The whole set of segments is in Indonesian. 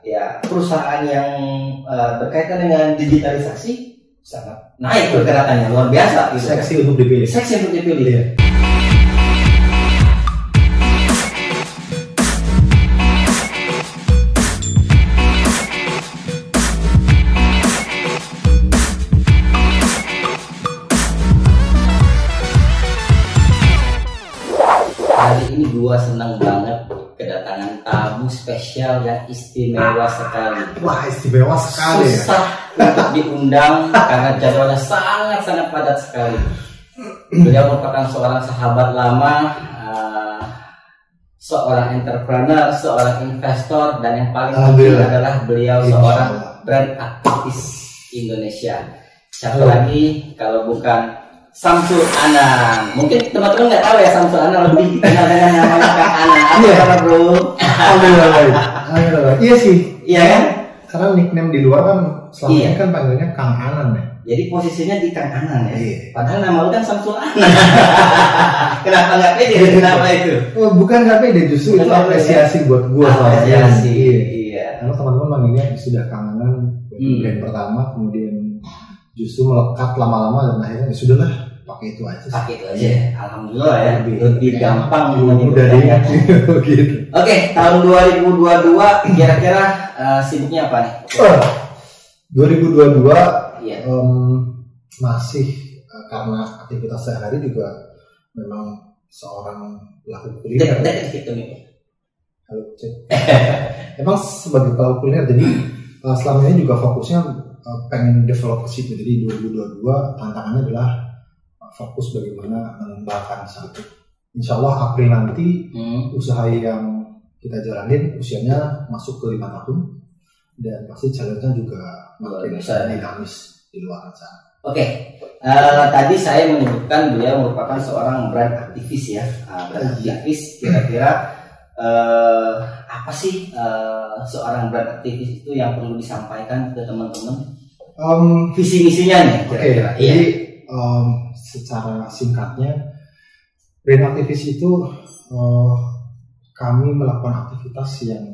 ya perusahaan yang berkaitan dengan digitalisasi sangat naik pergerakannya, luar biasa gitu. Seksi untuk dipilih. Seksi untuk dipilih. Iya. Hari ini gua senang banget kedatangan tamu spesial yang istimewa sekali. Wah, istimewa sekali ya. Susah untuk diundang karena jadwalnya sangat-sangat padat sekali. Beliau merupakan seorang sahabat lama, seorang entrepreneur, seorang investor, dan yang paling penting adalah beliau seorang brand aktivis Indonesia. Siapa lagi kalau bukan Samsul Anang. Mungkin teman-teman nggak tahu ya, Samsul Anang lebih dikenal dengan namanya Kang Anang. Apa kabar, bro? Alhamdulillah. Iya sih. Iya kan? Karena nickname di luar kan selama ini kan panggilnya Kang Anang ya. Jadi posisinya di Kang Anang ya. Iya. Padahal nama lu kan Samsul Anang. Kenapa nggak pede? Kenapa itu? Oh, bukan nggak pede, justru itu apresiasi buat gua. Apresiasi. Iya. Karena teman-teman manggilnya sudah Kang Anang brand pertama, kemudian justru melekat lama-lama dan akhirnya ya sudahlah, pakai itu aja. Pakai itu aja. Alhamdulillah ya. Lebih gampang udah diingat gitu. Oke, tahun 2022 kira-kira sibuknya apa nih? 2022 iya. Masih karena aktivitas sehari juga memang seorang pelaku kuliner. Gitu nih. Halo, cek. Emang sebagai pelaku kuliner, jadi selama ini juga fokusnya pengen develop ke situ. Jadi 2022 tantangannya adalah fokus bagaimana mengembangkan satu. Insya Allah April nanti usaha yang kita jalanin usianya masuk ke 5 tahun dan pasti challenge-nya juga makin dinamis di luar sana. Oke, tadi saya menyebutkan beliau merupakan seorang brand aktivis ya. Brand aktivis kira-kira apa sih seorang brand aktivis itu yang perlu disampaikan ke teman-teman? Visi misinya nih kira-kira. Jadi secara singkatnya, brand aktivis itu kami melakukan aktivitas yang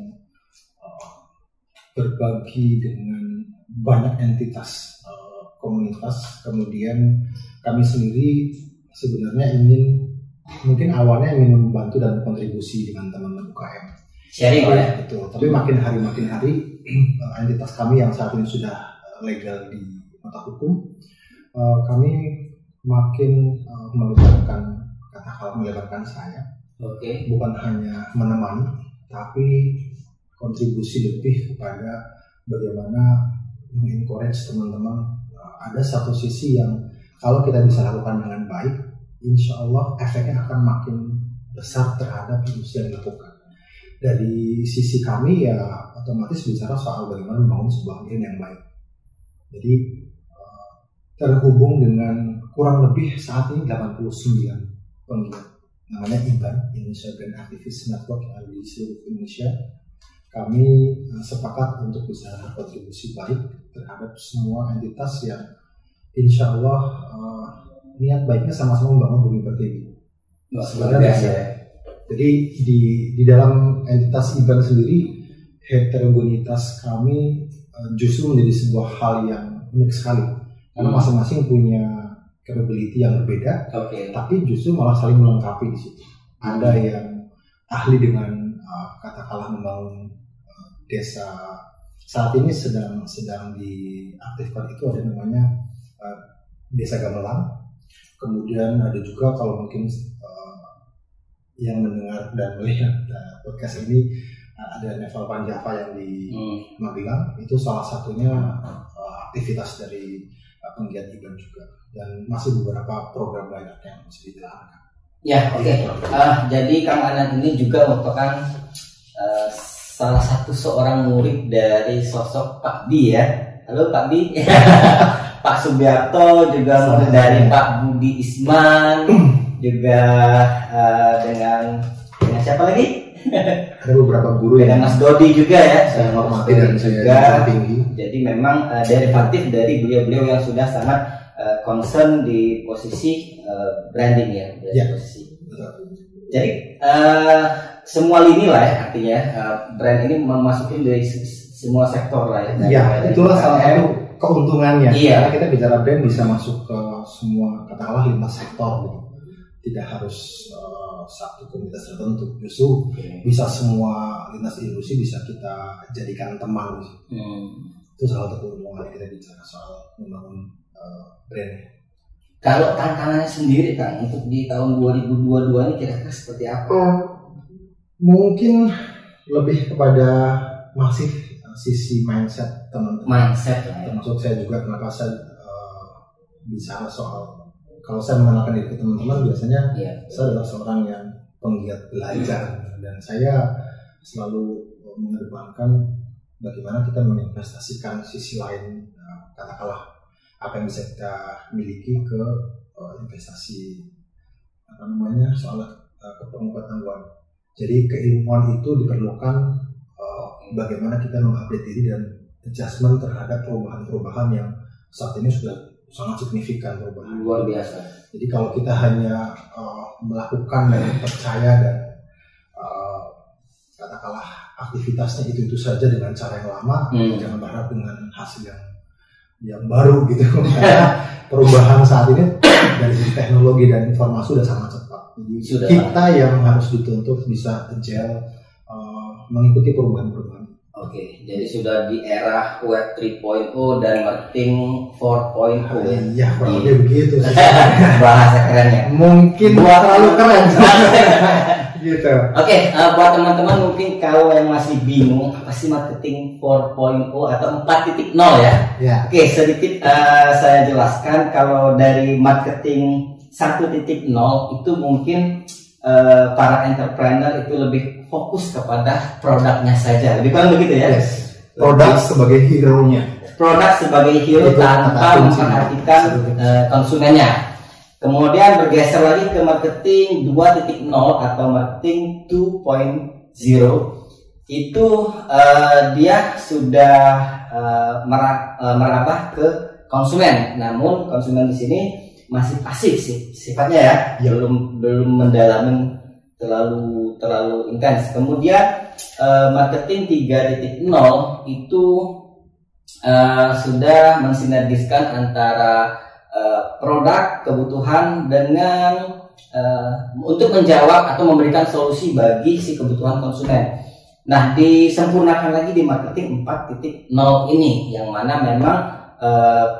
berbagi dengan banyak entitas komunitas. Kemudian kami sendiri sebenarnya mungkin awalnya ingin membantu dan kontribusi dengan teman-teman UKM. Sharing ya? Betul. Tapi makin hari entitas kami yang saat ini sudah legal di mata hukum, kami makin melebarkan saya. Oke. Bukan hanya menemani, tapi kontribusi lebih kepada bagaimana mengencourage teman-teman. Ada satu sisi yang kalau kita bisa lakukan dengan baik, insya Allah efeknya akan makin besar terhadap industri yang dilakukan. Dari sisi kami ya otomatis bicara soal bagaimana membangun sebuah brand yang baik. Jadi terhubung dengan kurang lebih saat ini 89 penggiat, namanya IBAN, Indonesia Brand Activist Network, yang ada di seluruh Indonesia. Kami sepakat untuk bisa berkontribusi baik terhadap semua entitas yang insya Allah niat baiknya sama-sama membangun Bumi Pertiwi. Sebenarnya ya. Jadi di dalam entitas IBAN sendiri, heterogenitas kami justru menjadi sebuah hal yang unik sekali. Karena masing-masing punya capability yang berbeda, tapi justru malah saling melengkapi di situ. Ada yang ahli dengan katakanlah membangun desa. Saat ini sedang diaktifkan itu ada namanya Desa Gamelan. Kemudian ada juga kalau mungkin yang mendengar dan melihat podcast ini, ada Neval Panjava yang di Magelang. Itu salah satunya aktivitas dari penggiat IBAN juga, dan masih beberapa program lain yang masih dijalankan. Ya, oke. Jadi Kang Anang ini juga merupakan salah satu seorang murid dari sosok Pak Bi ya. Halo Pak Bi. Pak Subiarto juga murid dari Pak Budi Isman, juga dengan siapa lagi? Ada beberapa guru dengan Mas Dodi juga ya, saya hormati dan juga tinggi. Jadi memang derivatif dari beliau-beliau yang sudah sangat concern di posisi branding ya, posisi. Jadi semua lini lah ya, artinya brand ini memasukin dari semua sektor lah ya. Iya, itulah salah satu keuntungannya. Iya. Karena kita bicara brand bisa masuk ke semua katakanlah lintas sektor gitu. Tidak harus satu komunitas tertentu, justru bisa semua lintas industri bisa kita jadikan teman. Itu salah satu keuntungan kita bicara soal membangun brand. Kalau tantangannya sendiri Kang untuk di tahun 2022 ini kira-kira seperti apa? Mungkin lebih kepada masih sisi mindset teman-teman. Mindset lah ya. Termasuk saya juga kenapa saya bicara soal, kalau saya mengenalkan diri ke teman-teman biasanya saya adalah seorang yang penggiat belajar dan saya selalu mengedepankan bagaimana kita menginvestasikan sisi lain, katakanlah apa yang bisa kita miliki ke investasi soal kepengetahuan. Jadi keilmuan itu diperlukan bagaimana kita mengupdate diri dan adjustment terhadap perubahan-perubahan yang saat ini sudah sangat signifikan perubahan. Luar biasa. Jadi kalau kita hanya melakukan dan percaya dan katakanlah aktivitasnya itu saja dengan cara yang lama, jangan berharap dengan hasil yang baru gitu. Karena perubahan saat ini dari sisi teknologi dan informasi sudah sangat cepat. Jadi kita yang harus dituntut bisa agile mengikuti perubahan-perubahan. Oke, jadi sudah di era web 3.0 dan marketing 4.0. Iya, kurang lebih begitu sih. Bahasa kerennya. Mungkin terlalu keren. Gitu. Oke, buat teman-teman mungkin kalau yang masih bingung apa sih marketing 4.0 atau 4.0 ya. Oke, sedikit saya jelaskan kalau dari marketing 1.0 itu mungkin para entrepreneur itu lebih fokus kepada produknya saja, lebih kurang begitu ya. Produk sebagai hero-nya. Produk sebagai hero tanpa memperhatikan konsumennya. Kemudian bergeser lagi ke marketing 2.0 atau marketing 2.0 itu dia sudah merambah ke konsumen. Namun konsumen di sini masih pasif sih sifatnya ya, belum mendalami terlalu intens. Kemudian marketing 3.0 itu sudah mensinergiskan antara produk kebutuhan dengan untuk menjawab atau memberikan solusi bagi si kebutuhan konsumen. Nah, disempurnakan lagi di marketing 4.0 ini yang mana memang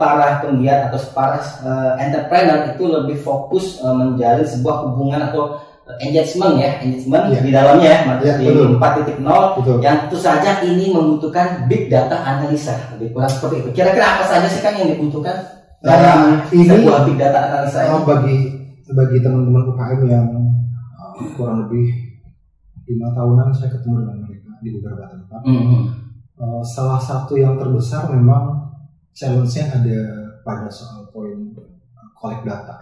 para penggiat atau para entrepreneur itu lebih fokus menjalin sebuah hubungan atau engagement di dalamnya ya, marketing 4.0 yang tentu saja ini membutuhkan big data analisa, lebih kurang seperti itu. Kira-kira apa saja sih Kang yang dibutuhkan dalam sebuah big data analisa ini? Bagi teman-teman UKM yang kurang lebih 5 tahunan saya ketemu dengan mereka di beberapa tempat. Salah satu yang terbesar memang challenge-nya ada pada soal poin collect data.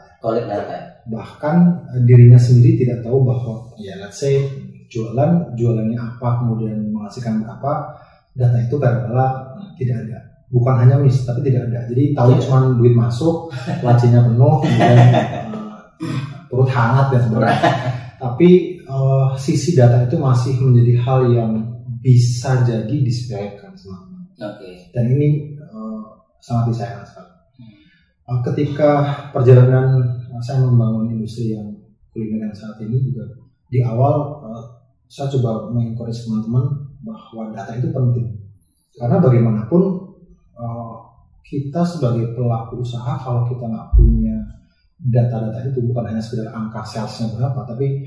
Bahkan dirinya sendiri tidak tahu bahwa let's say jualannya apa, kemudian menghasilkan berapa, data itu kadang-kadang tidak ada. Bukan hanya miss, tapi tidak ada. Jadi tahu cuma duit masuk, lacinya penuh, kemudian perut hangat dan sebagainya. Tapi sisi data itu masih menjadi hal yang bisa jadi disepelekan selama. Dan ini sangat disayangkan sekali. Ketika perjalanan saya membangun industri yang kuliner saat ini juga di awal saya coba mengencourage teman-teman bahwa data itu penting. Karena bagaimanapun kita sebagai pelaku usaha kalau kita nggak punya data-data itu, bukan hanya sekedar angka salesnya berapa, tapi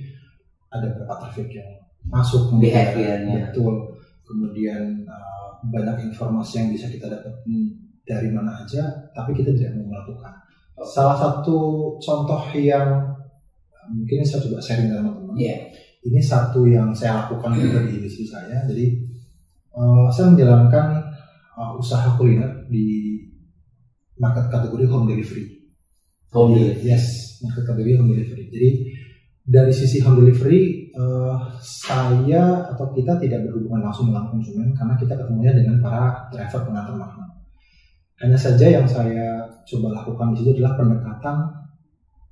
ada berapa traffic yang masuk, betul, kemudian banyak informasi yang bisa kita dapat dari mana aja, tapi kita tidak mau melakukan. Salah satu contoh yang mungkin saya coba sharing dengan teman-teman. Ini satu yang saya lakukan juga di industri saya. Jadi saya menjalankan usaha kuliner di market kategori home delivery. Market kategori home delivery. Jadi dari sisi home delivery saya atau kita tidak berhubungan langsung dengan konsumen karena kita ketemunya dengan para driver pengantar makanan. Hanya saja yang saya coba lakukan di situ adalah pendekatan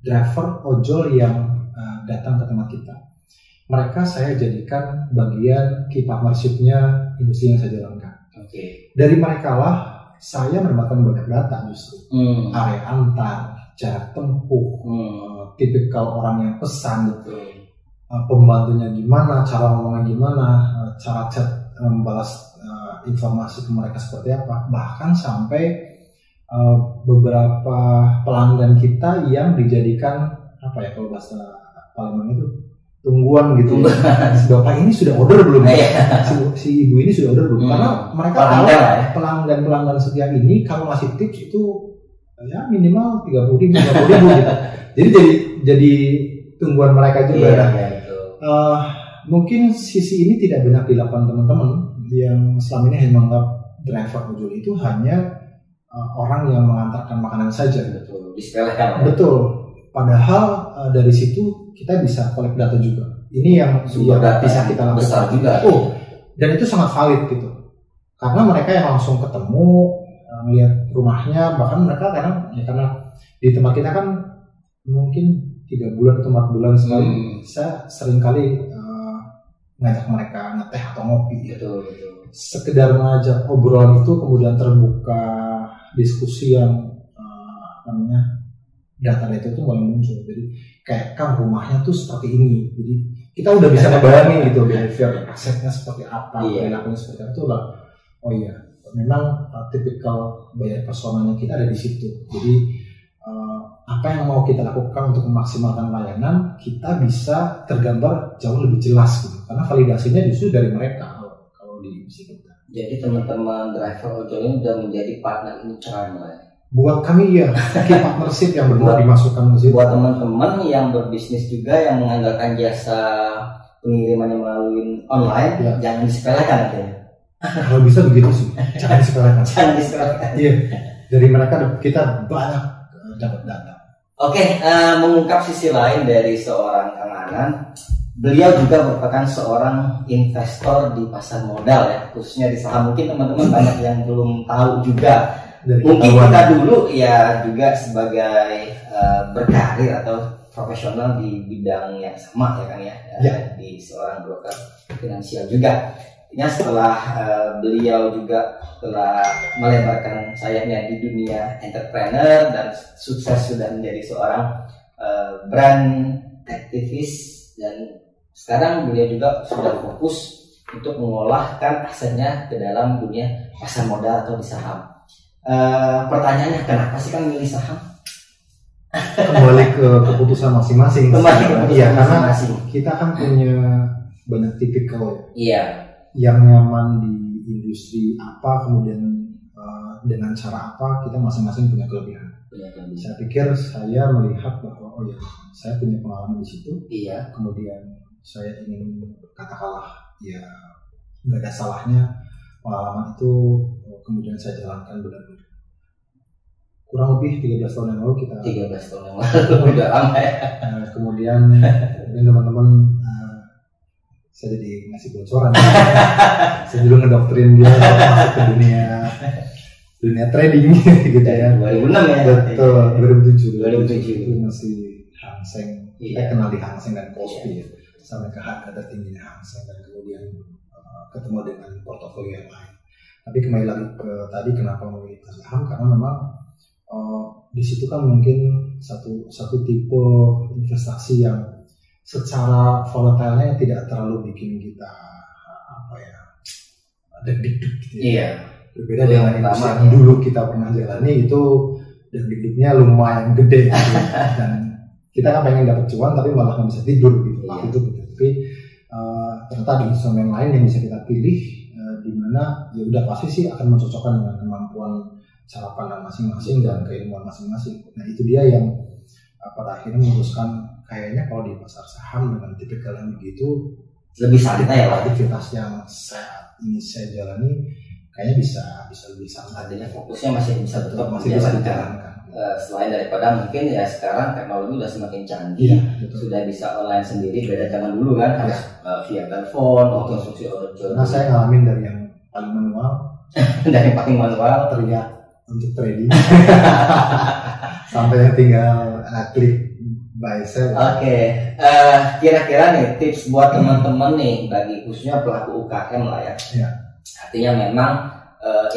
driver ojol yang datang ke tempat kita. Mereka saya jadikan bagian key partnership-nya industri yang saya jalankan. Oke. Dari mereka lah saya mendapatkan banyak data justru. Area antar, jarak tempuh, tipikal orang yang pesan, pembantunya gimana, cara ngomongnya gimana, cara chat membalas informasi ke mereka seperti apa, bahkan sampai beberapa pelanggan kita yang dijadikan apa ya kalau bahasa Palembang itu tungguan gitu. Bapak ini sudah order belum? Si ibu ini sudah order belum? Karena mereka tahu pelanggan setia ini kalau ngasih tips itu ya minimal 30.000, 40.000 gitu. Jadi tungguan mereka juga. Mungkin sisi ini tidak banyak dilakukan teman-teman yang selama ini hanya menganggap driver ojol itu hanya orang yang mengantarkan makanan saja. Betul, disepelekan. Betul. Padahal dari situ kita bisa collect data juga. Ini yang bisa kita lakukan. Besar juga. Dan itu sangat valid gitu. Karena mereka yang langsung ketemu, melihat rumahnya, bahkan mereka karena di tempat kita kan mungkin 3 bulan atau 4 bulan sekali, saya seringkali ngajak mereka ngeteh atau ngopi. Betul. Sekedar ngajak obrolan itu kemudian terbuka diskusi yang data-data itu mulai muncul. Jadi kayak kan rumahnya tuh seperti ini. Jadi kita udah bisa ngebayangin gitu behavior asetnya seperti apa, perilakunya seperti apa. Itulah. Oh iya, memang tipikal buyer personanya kita ada di situ. Jadi apa yang mau kita lakukan untuk memaksimalkan layanan, kita bisa tergambar jauh lebih jelas gitu. Karena validasinya justru dari mereka kalau di sini kita. Jadi teman-teman driver ojol ini sudah menjadi partner inceran lah. Buat kami ya, partnership yang benar dimasukkan ke situ. Buat teman-teman yang berbisnis juga yang mengandalkan jasa pengiriman yang melalui online, jangan disepelekan aja. Kalau bisa begitu sih, jangan disepelekan. Jangan disepelekan. Iya, dari mereka kita banyak dapat data. Oke, mengungkap sisi lain dari seorang Kang Anan, beliau juga merupakan seorang investor di pasar modal ya, khususnya di saham. Mungkin teman-teman banyak yang belum tahu juga. Mungkin kita dulu ya juga sebagai berkarir atau profesional di bidang yang sama ya kan ya, di seorang broker finansial juga. Artinya setelah beliau juga telah melebarkan sayapnya di dunia entrepreneur dan sukses sudah menjadi seorang brand aktivis, dan sekarang beliau juga sudah fokus untuk mengolahkan asetnya ke dalam dunia pasar modal atau di saham. Pertanyaannya, kenapa sih kan milih saham? Kembali ke keputusan masing-masing. Iya, karena kita kan punya banyak tipikal yang nyaman di industri apa, kemudian dengan cara apa, kita masing-masing punya kelebihan. Saya pikir saya melihat bahwa saya punya pengalaman di situ. Kemudian saya ingin katakanlah ya nggak ada salahnya pengalaman itu kemudian saya jalankan benar-benar. Kurang lebih 13 tahun yang lalu kita. 13 tahun yang lalu udah lama ya. Kemudian teman-teman saya jadi ngasih bocoran. Saya dulu ngedoktrin dia masuk ke dunia trading gitu ya. 2006 ya. Betul, 2007 itu masih Hang Seng. Kita kenal di Hang Seng dan Kospi ya. Sampai ke harga tertingginya Hang Seng dan kemudian ketemu dengan portofolio yang lain. Tapi kembali lagi ke tadi, kenapa memilih saham, karena memang di situ kan mungkin satu tipe investasi yang secara volatile-nya tidak terlalu bikin kita deg-deg gitu ya. Berbeda dengan yang dulu kita pernah jalani, itu deg-degnya lumayan gede gitu. Dan kita kan pengen dapat cuan tapi malah nggak bisa tidur gitu. Itu tapi ternyata ada instrumen lain yang bisa kita pilih di mana ya udah pasti sih akan mencocokkan dengan kemampuan cara pandang masing-masing dan keilmuan masing-masing. Nah itu dia yang pada akhirnya memutuskan kayaknya kalau di pasar saham dengan tipikal yang begitu lebih santai lah. Aktivitas yang saat ini saya jalani kayaknya bisa lebih santai. Artinya fokusnya masih bisa dijalankan. Selain daripada mungkin ya sekarang teknologi sudah semakin canggih, sudah bisa online sendiri. Beda zaman dulu kan harus via telepon atau instruksi order. Nah saya ngalamin dari yang paling manual, dari paling manual teriak untuk trading sampai yang tinggal klik buy sell. Oke. Kira-kira nih tips buat teman-teman nih bagi khususnya pelaku UKM lah ya. Artinya memang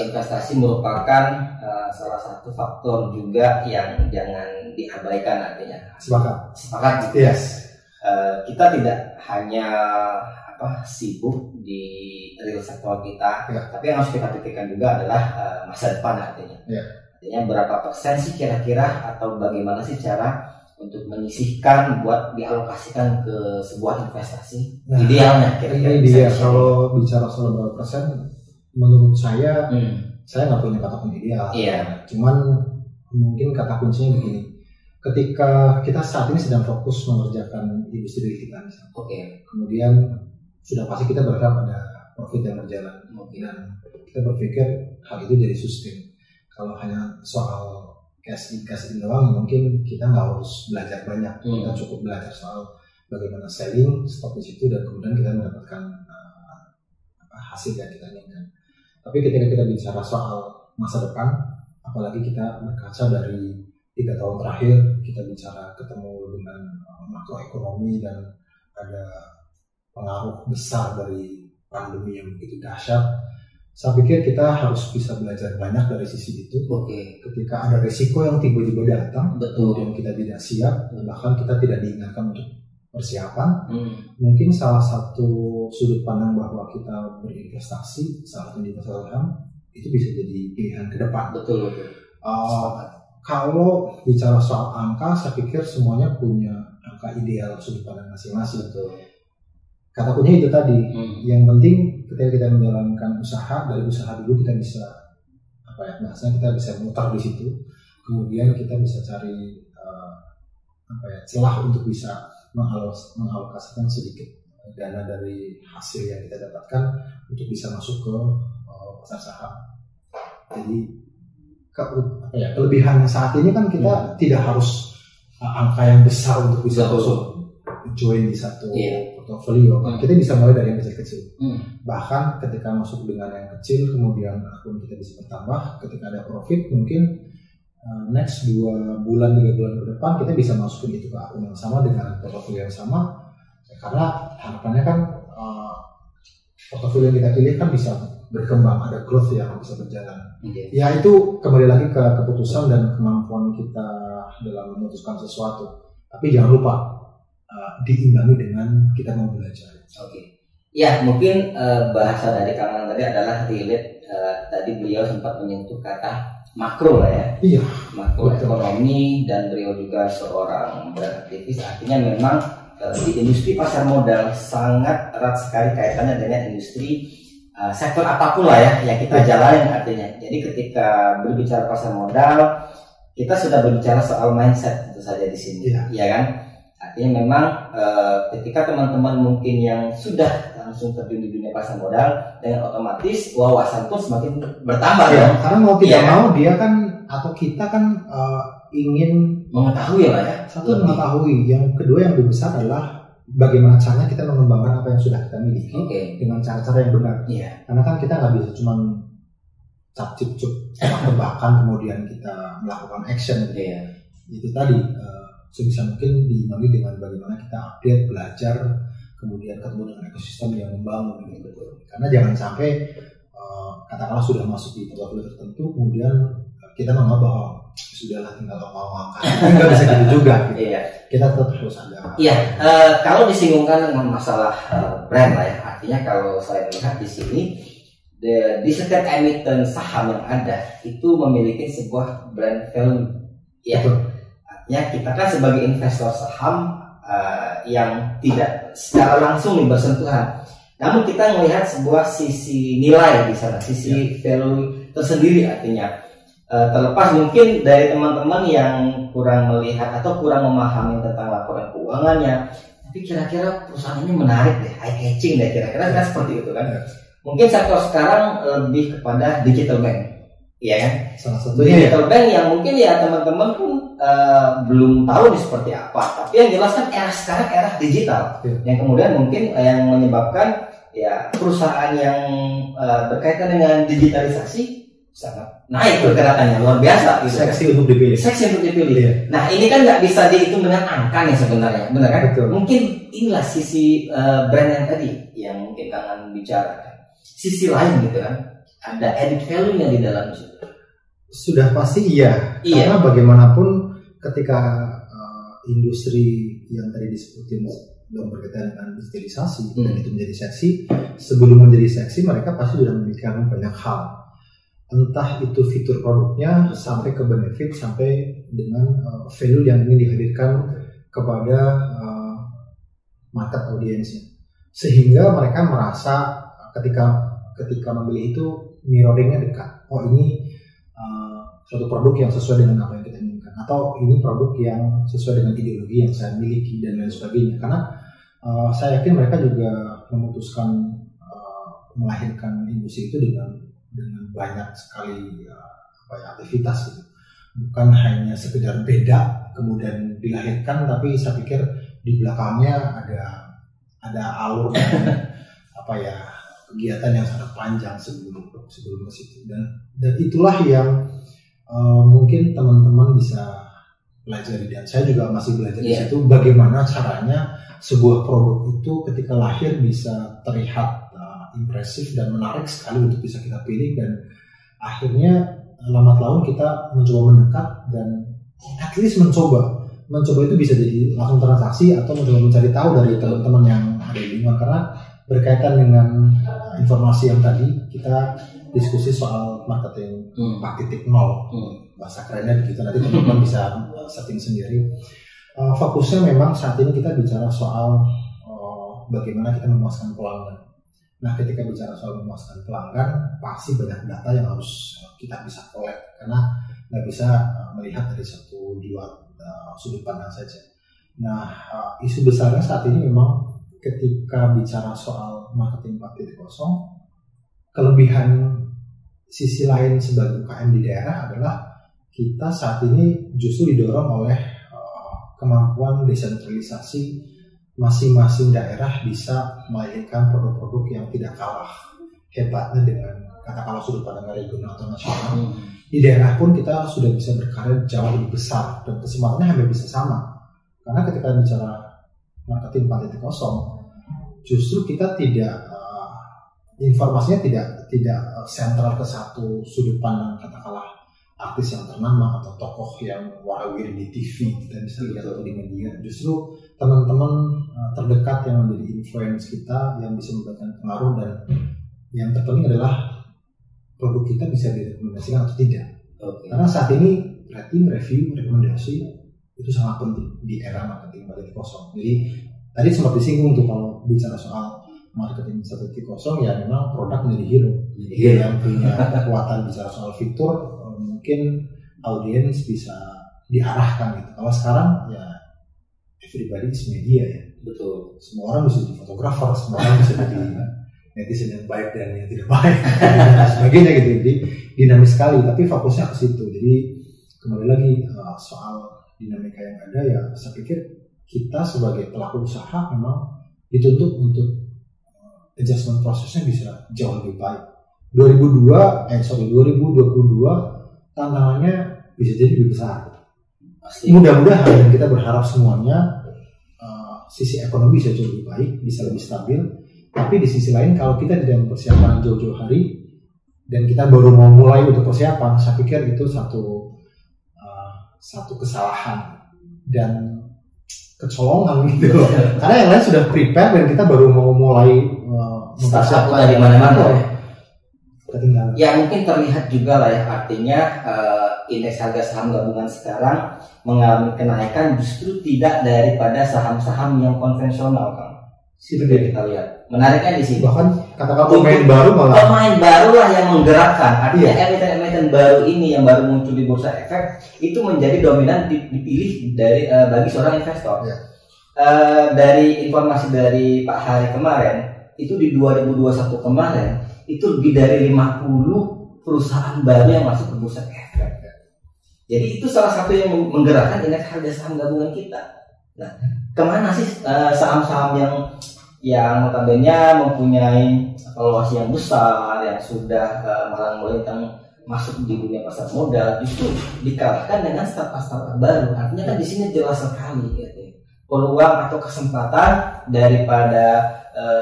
investasi merupakan salah satu faktor juga yang jangan diabaikan artinya. Sepakat. Yes. Kita tidak hanya sibuk di real sektor kita, tapi yang harus kita pikirkan juga adalah masa depan artinya. Artinya berapa persen sih kira-kira atau bagaimana sih cara untuk menyisihkan buat dialokasikan ke sebuah investasi idealnya kira-kira. Ini dia kalau bicara soal berapa persen, menurut saya nggak punya kata kunci ideal. Cuman mungkin kata kuncinya begini. Ketika kita saat ini sedang fokus mengerjakan industri kita misalnya. Kemudian sudah pasti kita berharap ada profit yang berjalan. Dan kita berpikir hal itu jadi sustain. Kalau hanya soal cash in doang, mungkin kita nggak harus belajar banyak. Kita cukup belajar soal bagaimana selling, stop di situ, dan kemudian kita mendapatkan hasil yang kita inginkan. Tapi ketika kita bicara soal masa depan, apalagi kita berkaca dari 3 tahun terakhir, kita bicara ketemu dengan makroekonomi dan ada pengaruh besar dari pandemi yang begitu dahsyat. Saya pikir kita harus bisa belajar banyak dari sisi itu. Ketika ada resiko yang tiba-tiba datang, kemudian kita tidak siap, bahkan kita tidak diingatkan untuk persiapan. Mungkin salah satu sudut pandang bahwa kita berinvestasi, salah satu di pasar saham, itu bisa jadi pilihan ke depan. Kalau bicara soal angka, saya pikir semuanya punya angka ideal sudut pandang masing-masing. Kata kuncinya itu tadi. Yang penting ketika kita menjalankan usaha, dari usaha dulu kita bisa bahasanya kita bisa mutar di situ. Kemudian kita bisa cari celah untuk bisa mengalokasikan sedikit dana dari hasil yang kita dapatkan untuk bisa masuk ke pasar saham. Jadi kelebihan saat ini kan kita tidak harus angka yang besar untuk bisa join di satu portofolio. Kita bisa mulai dari yang kecil-kecil. Bahkan ketika masuk dengan yang kecil, kemudian akun kita bisa bertambah. Ketika ada profit, mungkin next 2 bulan 3 bulan ke depan kita bisa masukin itu ke akun yang sama dengan portofolio yang sama. Karena harapannya kan portofolio yang kita pilih kan bisa berkembang, ada growth yang bisa berjalan. Ya itu kembali lagi ke keputusan dan kemampuan kita dalam memutuskan sesuatu. Tapi jangan lupa diimbangi dengan kita mau belajar. Ya, mungkin bahasa dari Kang Anang tadi adalah relate. Tadi beliau sempat menyentuh kata makro lah ya. Makro ekonomi, dan beliau juga seorang beraktivis. Artinya memang di industri pasar modal sangat erat sekali kaitannya dengan industri sektor apapun lah ya yang kita jalanin artinya. Jadi ketika berbicara pasar modal, kita sudah berbicara soal mindset tentu saja di sini, ya kan? Artinya memang ketika teman-teman mungkin yang sudah langsung terjun di dunia pasar modal, dengan otomatis wawasan pun semakin bertambah ya. Karena mau tidak mau dia kan atau kita kan ingin mengetahui lah ya. Satu mengetahui, yang kedua yang lebih besar adalah bagaimana caranya kita mengembangkan apa yang sudah kita miliki dengan cara-cara yang benar. Karena kan kita nggak bisa cuma cap-cip-cup tebakan kemudian kita melakukan action. Itu tadi sebisa mungkin diimbangi dengan bagaimana kita update, belajar, kemudian ketemu dengan ekosistem yang membangun gitu. Karena jangan sampai katakanlah sudah masuk di portofolio tertentu kemudian kita menganggap bahwa sudahlah tinggal ngomong-ngomong, nggak bisa gitu juga gitu. Kita tetap harus ada. Kalau disinggungkan dengan masalah brand lah ya, artinya kalau saya melihat di sini di setiap emiten saham yang ada itu memiliki sebuah brand value. Artinya kita kan sebagai investor saham yang tidak secara langsung bersentuhan, namun kita melihat sebuah sisi nilai di sana, sisi value tersendiri. Artinya terlepas mungkin dari teman-teman yang kurang melihat atau kurang memahami tentang laporan keuangannya, tapi kira-kira perusahaan ini menarik deh, eye catching deh, kira-kira kan seperti itu kan. Mungkin sektor sekarang lebih kepada digital bank, ya kan? Salah satunya digital bank yang mungkin ya teman-teman pun belum tahu nih seperti apa, tapi yang jelas kan era sekarang era digital, yang kemudian mungkin yang menyebabkan ya perusahaan yang berkaitan dengan digitalisasi sangat naik pergerakannya, luar biasa gitu. Seksi untuk dipilih. Nah ini kan nggak bisa dihitung dengan angka nih sebenarnya, benar kan? Mungkin inilah sisi brand yang tadi yang mungkin kangen bicarakan, sisi lain gitu kan. ada added value-nya di dalam itu. Sudah pasti iya. Iya. Karena bagaimanapun ketika industri yang tadi disebutin dalam berkaitan dengan digitalisasi dan itu menjadi seksi, sebelum menjadi seksi mereka pasti sudah memikirkan banyak hal. Entah itu fitur produknya sampai ke benefit sampai dengan value yang ingin dihadirkan kepada market audiensnya, sehingga mereka merasa ketika membeli itu mirroringnya dekat. Oh ini suatu produk yang sesuai dengan apa yang kita inginkan, atau ini produk yang sesuai dengan ideologi yang saya miliki dan lain sebagainya. Karena saya yakin mereka juga memutuskan melahirkan industri itu dengan banyak sekali aktivitas gitu. Bukan hanya sekedar beda kemudian dilahirkan, tapi saya pikir di belakangnya ada alur kegiatan yang sangat panjang sebelum ke situ, dan itulah yang mungkin teman-teman bisa pelajari, dan saya juga masih belajar di situ bagaimana caranya sebuah produk itu ketika lahir bisa terlihat impresif dan menarik sekali untuk bisa kita pilih, dan akhirnya lambat laun kita mencoba mendekat dan at least mencoba itu bisa jadi langsung transaksi atau mencoba mencari tahu dari teman-teman yang ada di lingkungan. Karena berkaitan dengan informasi yang tadi kita diskusi soal marketing 4.0, bahasa kerennya begitu, nanti teman-teman bisa setting sendiri. Fokusnya memang saat ini kita bicara soal bagaimana kita memuaskan pelanggan. Nah, ketika bicara soal memuaskan pelanggan, pasti banyak data yang harus kita bisa collect, karena nggak bisa melihat dari dua sudut pandang saja. Nah, isu besarnya saat ini memang ketika bicara soal marketing 4.0, kelebihan sisi lain sebagai UKM di daerah adalah kita saat ini justru didorong oleh kemampuan desentralisasi. Masing-masing daerah bisa melahirkan produk-produk yang tidak kalah hebatnya dengan katakanlah sudut pandang regional atau nasional. Di daerah pun kita sudah bisa berkarya jauh lebih besar dan kesempatannya hampir bisa sama. Karena ketika bicara marketing 4.0, justru kita informasinya tidak sentral ke satu sudut pandang, katakanlah artis yang ternama atau tokoh yang warawiri di TV dan bisa lihat atau di media. Justru teman-teman terdekat yang menjadi influence kita yang bisa memberikan pengaruh, dan yang terpenting adalah produk kita bisa direkomendasikan atau tidak. Karena saat ini rating, review, rekomendasi itu sangat penting di era marketing 4.0. Jadi tadi sempat disinggung tuh kalau bicara soal marketing 1.0, ya memang produk menjadi hero. Yang punya kekuatan bicara soal fitur, mungkin audiens bisa diarahkan gitu. Kalau sekarang ya everybody is media ya. Betul. Semua orang bisa jadi fotografer, semua orang bisa jadi netizen yang baik dan yang tidak baik dan sebagainya gitu. Jadi dinamis sekali, tapi fokusnya ke situ. Jadi kembali lagi soal dinamika yang ada, ya saya pikir kita sebagai pelaku usaha memang dituntut untuk adjustment prosesnya bisa jauh lebih baik. 2022 tantangannya bisa jadi lebih besar. Pasti. Mudah-mudahan, dan kita berharap semuanya sisi ekonomi bisa jauh lebih baik, bisa lebih stabil. Tapi di sisi lain, kalau kita tidak mempersiapkan jauh-jauh hari dan kita baru mau mulai untuk persiapan, saya pikir itu satu kesalahan dan kecolongan gitu loh. Karena yang lain sudah prepare dan kita baru mau mulai mempersiapkan dari mana-mana. Ketinggalan. Ya mungkin terlihat juga lah ya, artinya indeks harga saham gabungan sekarang mengalami kenaikan justru tidak daripada saham-saham yang konvensional, Kang. Situ kita lihat. Menariknya di sini. Bahkan katakan pemain baru lah yang menggerakkan. Artinya emiten-emiten baru ini yang baru muncul di bursa efek itu menjadi dominan dipilih bagi seorang investor. Ya. Dari informasi dari Pak Hari kemarin, itu di 2021 kemarin itu lebih dari 50 perusahaan baru yang masuk ke bursa efek. Jadi itu salah satu yang menggerakkan indeks harga saham gabungan kita. Nah, kemana sih saham-saham yang notabene mempunyai valuasi yang besar, yang sudah malang melintang masuk di dunia pasar modal, justru dikalahkan dengan startup baru. Artinya kan di sini jelas sekali gitu, peluang atau kesempatan daripada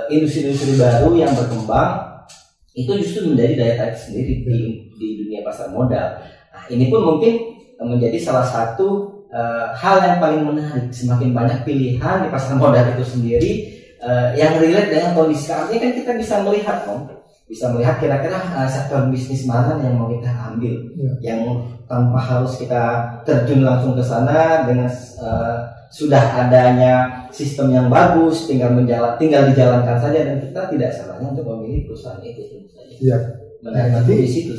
industri-industri baru yang berkembang itu justru menjadi daya tarik sendiri di dunia pasar modal. Nah, ini pun mungkin menjadi salah satu hal yang paling menarik. Semakin banyak pilihan di pasar modal itu sendiri yang relate dengan kondisi sekarang ini, kan kita bisa melihat kira-kira sektor bisnis mana yang mau kita ambil, yang tanpa harus kita terjun langsung ke sana dengan sudah adanya sistem yang bagus, tinggal dijalankan saja, dan kita tidak salahnya untuk memilih perusahaan itu tentu saja. Iya. Nanti di situ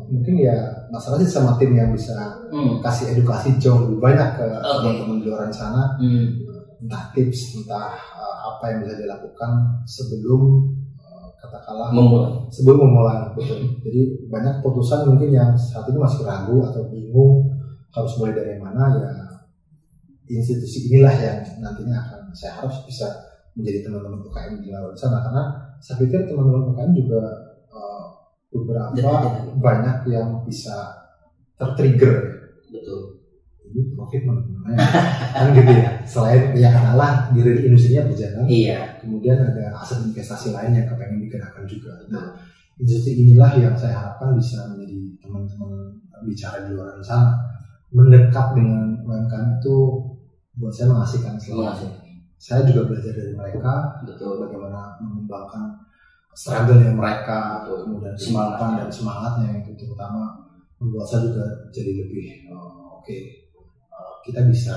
mungkin ya masalahnya sama tim yang bisa kasih edukasi jauh lebih banyak ke teman-teman di luar sana, entah tips, entah apa yang bisa dilakukan sebelum katakanlah sebelum memulai. Betul. Jadi banyak keputusan mungkin yang saat ini masih ragu atau bingung harus mulai dari mana, ya institusi inilah yang nantinya akan saya harap bisa menjadi teman-teman UKM di luar sana, karena saya pikir teman-teman UKM juga beberapa banyak yang bisa tertrigger. Betul. Ini profit mana kan gitu ya. Selain ya katakanlah diri industrinya berjalan, kemudian ada aset investasi lain yang kepengen digerakkan juga. Nah, industri inilah yang saya harapkan bisa menjadi teman-teman bicara di luar sana. Mendekat dengan UMKM itu buat saya mengasihkan selalu. Saya juga belajar dari mereka, bagaimana mengembangkan struggle-nya mereka, kemudian semangatnya itu terutama membuat saya juga jadi lebih kita bisa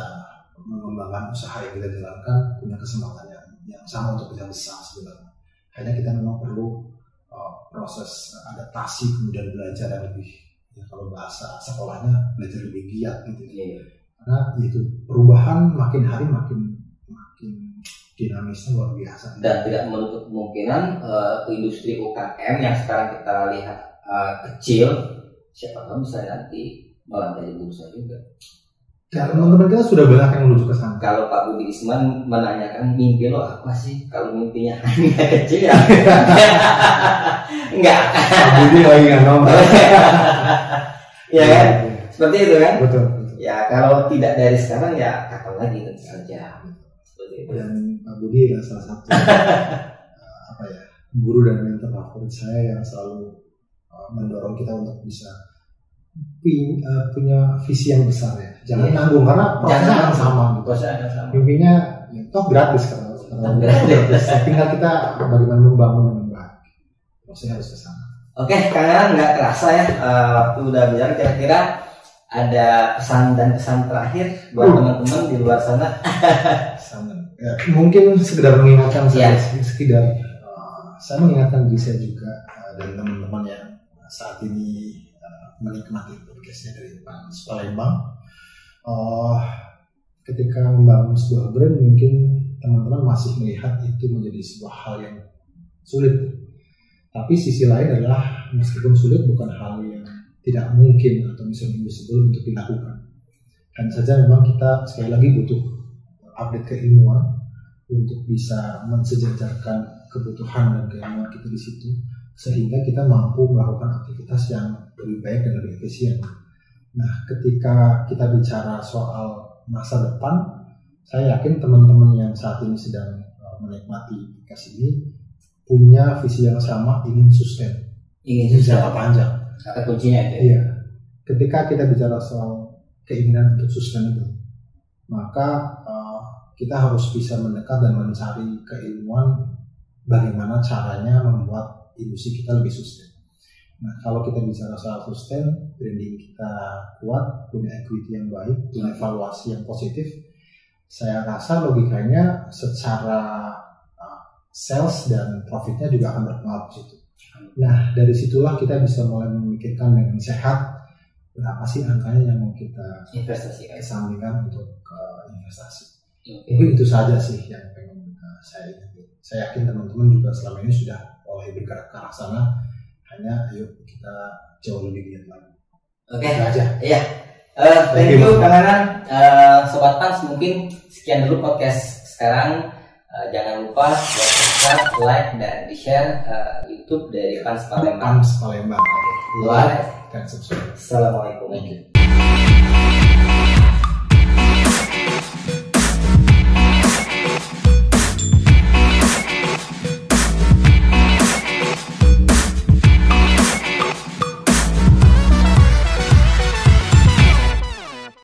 mengembangkan usaha yang kita jalankan, punya kesempatan yang sama untuk bisa besar sebenarnya. Hanya kita memang perlu proses adaptasi, kemudian belajar yang lebih, ya kalau bahasa sekolahnya belajar lebih giat gitu. Karena itu perubahan makin hari makin dinamisnya luar biasa. Dan tidak menutup kemungkinan industri UKM yang sekarang kita lihat kecil, siapa tahu bisa nanti melantai di bursa juga. Ya, teman-teman kita sudah banyak yang menuju ke sana. Kalau Pak Budi Isman menanyakan mimpi lo apa sih? Kalau mimpinya hanya kecil ya enggak. Pak Budi lagi nggak nomor. Ya kan? Seperti itu kan? Betul. Ya kalau tidak dari sekarang ya kapan lagi tentu saja. Seperti itu. Dan Pak Budi adalah salah satu guru dan mentor favorit saya yang selalu mendorong kita untuk bisa punya visi yang besar ya. Jangan nanggung karena prosesnya akan sama gitu. Mimpinya ya, toh gratis karena gratis. Tinggal kita bagaimana membangun dengan baik. Prosesnya harus ke sana. Oke, Kang, nggak terasa ya waktu udah bilang. Kira-kira ada pesan dan kesan terakhir buat teman-teman di luar sana? Ya, mungkin sekedar mengingatkan saya, saya mengingatkan diri saya juga dan teman-teman yang saat ini menikmati podcastnya dari Pans Palembang. Ketika membangun sebuah brand, mungkin teman-teman masih melihat itu menjadi sebuah hal yang sulit. Tapi sisi lain adalah meskipun sulit bukan hal yang tidak mungkin atau misalnya impossible untuk dilakukan. Dan saja memang kita sekali lagi butuh update keilmuan untuk bisa mensejajarkan kebutuhan dan keilmuan kita di situ, sehingga kita mampu melakukan aktivitas yang lebih baik dan lebih efisien. Nah, ketika kita bicara soal masa depan, saya yakin teman-teman yang saat ini sedang menikmati podcast ini punya visi yang sama, ingin sustain, ingin jangka panjang. Kata kuncinya itu. Iya. Ketika kita bicara soal keinginan untuk sustainable, maka kita harus bisa mendekat dan mencari keilmuan bagaimana caranya membuat industri kita lebih sustain. Nah, kalau kita bicara soal sustain, branding kita kuat, punya equity yang baik, punya evaluasi yang positif, saya rasa logikanya secara sales dan profitnya juga akan berpengaruh ke situ. Nah, dari situlah kita bisa mulai memikirkan dengan sehat berapa sih angkanya yang mau kita kesampingkan untuk investasi. Mungkin itu saja sih yang pengen saya yakin teman-teman juga selama ini sudah mulai bergerak ke arah sana. Hanya ayo kita jauh lebih giat lagi. Oke, aja. Iya. Thank you Kang Anan. Sobat Pans, mungkin sekian dulu podcast sekarang. Jangan lupa subscribe, like, dan di-share YouTube dari Pans Palembang. Pans Palembang. Like dan subscribe. Assalamualaikum.